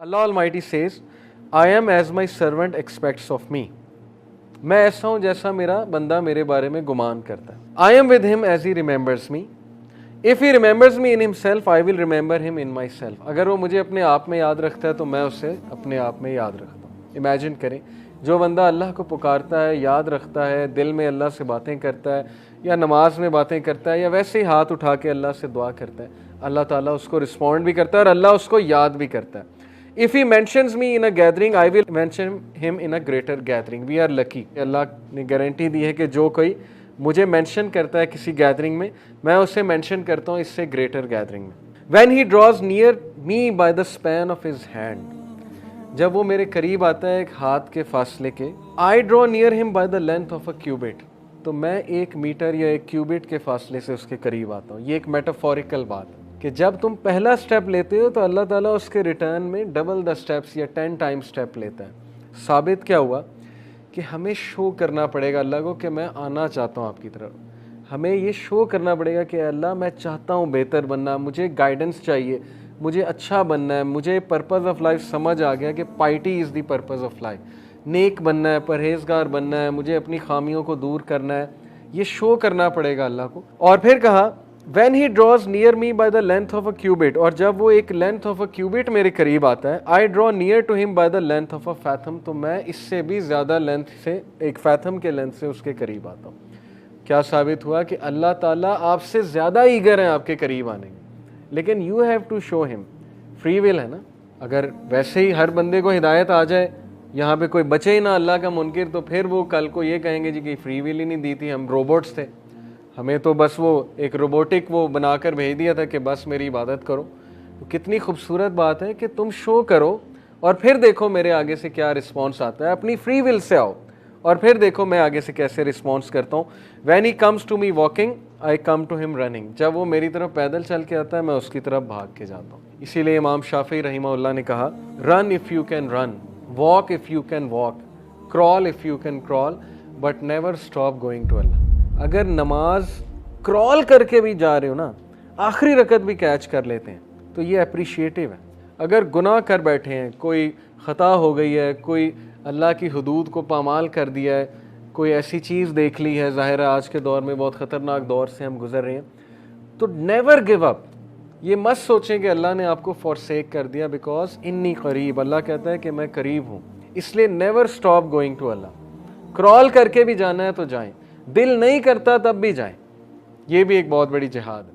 Allah Almighty says, I am as my servant expects of me. میں ایسا ہوں جیسا میرا بندہ میرے بارے میں گمان کرتا ہے. I am with him as he remembers me. If he remembers me in himself, I will remember him in myself. اگر وہ مجھے اپنے آپ میں یاد رکھتا ہے تو میں اسے اپنے آپ میں یاد رکھتا ہوں. امیجن کریں, جو بندہ اللہ کو پکارتا ہے, یاد رکھتا ہے, دل میں اللہ سے باتیں کرتا ہے, یا نماز میں باتیں کرتا ہے, یا ویسے ہی ہاتھ اٹھا کے اللہ سے دعا کرتا ہے, اللہ تعالیٰ اس کو رسپونڈ بھی کرتا ہے اور اللہ اس کو یاد بھی کرتا ہے. If he mentions me in a gathering, I will mention him in a greater gathering. We are lucky. اللہ نے گارنٹی دی ہے کہ جو کوئی مجھے مینشن کرتا ہے کسی گیدرنگ میں اسے مینشن کرتا ہوں اس سے گریٹر گیدرنگ میں. When he draws near me by the span of his hand. جب وہ میرے قریب آتا ہے ایک ہاتھ کے فاصلے کے. I draw near him by the length of a cubit. تو میں 1 میٹر یا 1 کیوبٹ کے فاصلے سے اس کے قریب آتا ہوں. یہ ایک میٹافوریکل بات ہے کہ جب تم پہلا سٹیپ لیتے ہو تو اللہ تعالیٰ اس کے ریٹرن میں ڈبل دا سٹیپس یا 10 ٹائم سٹیپ لیتا ہے. ثابت کیا ہوا کہ ہمیں شو کرنا پڑے گا اللہ کو کہ میں آنا چاہتا ہوں آپ کی طرف. ہمیں یہ شو کرنا پڑے گا کہ اللہ میں چاہتا ہوں بہتر بننا, مجھے گائیڈنس چاہیے, مجھے اچھا بننا ہے, مجھے پرپز آف لائف سمجھ آ گیا کہ piety is the purpose of life, نیک بننا ہے, پرہیزگار بننا ہے, مجھے اپنی خامیوں کو دور کرنا ہے. یہ شو کرنا پڑے گا اللہ کو. اور پھر کہا when he draws near me by the length of a cubit, اور جب وہ ایک length of a cubit میرے قریب آتا ہے, I draw near to him by the length of a fathom, تو میں اس سے بھی زیادہ length سے, ایک fathom کے length سے اس کے قریب آتا ہوں. کیا ثابت ہوا کہ اللہ تعالیٰ آپ سے زیادہ ایگر ہیں آپ کے قریب آنے میں, لیکن you have to show him. free will ہے نا. اگر ویسے ہی ہر بندے کو ہدایت آ جائے, یہاں پہ کوئی بچے ہی نہ اللہ کا منکر, تو پھر وہ کل کو یہ کہیں گے جی کہ فری ول ہی نہیں دی تھی, ہم روبوٹس تھے, ہمیں تو بس وہ ایک روبوٹک وہ بنا کر بھیج دیا تھا کہ بس میری عبادت کرو. تو کتنی خوبصورت بات ہے کہ تم شو کرو اور پھر دیکھو میرے آگے سے کیا رسپانس آتا ہے. اپنی فری ول سے آؤ اور پھر دیکھو میں آگے سے کیسے رسپانس کرتا ہوں. when he comes to me walking, I come to him running. جب وہ میری طرف پیدل چل کے آتا ہے میں اس کی طرف بھاگ کے جاتا ہوں. اسی لیے امام شافعی رحمہ اللہ نے کہا, run if you can run, walk if you can walk, crawl if you can crawl, but never stop going to Allah. اگر نماز کرال کر کے بھی جا رہے ہو نا, آخری رکعت بھی کیچ کر لیتے ہیں تو یہ اپریشیٹو ہے. اگر گناہ کر بیٹھے ہیں, کوئی خطا ہو گئی ہے, کوئی اللہ کی حدود کو پامال کر دیا ہے, کوئی ایسی چیز دیکھ لی ہے, ظاہر ہے آج کے دور میں بہت خطرناک دور سے ہم گزر رہے ہیں, تو نیور گیو اپ. یہ مت سوچیں کہ اللہ نے آپ کو فورسیک کر دیا, بیکاز انی قریب, اللہ کہتا ہے کہ میں قریب ہوں, اس لیے نیور اسٹاپ گوئنگ ٹو اللہ. کرال کر کے بھی جانا ہے تو جائیں, دل نہیں کرتا تب بھی جائیں. یہ بھی ایک بہت بڑی جہاد ہے.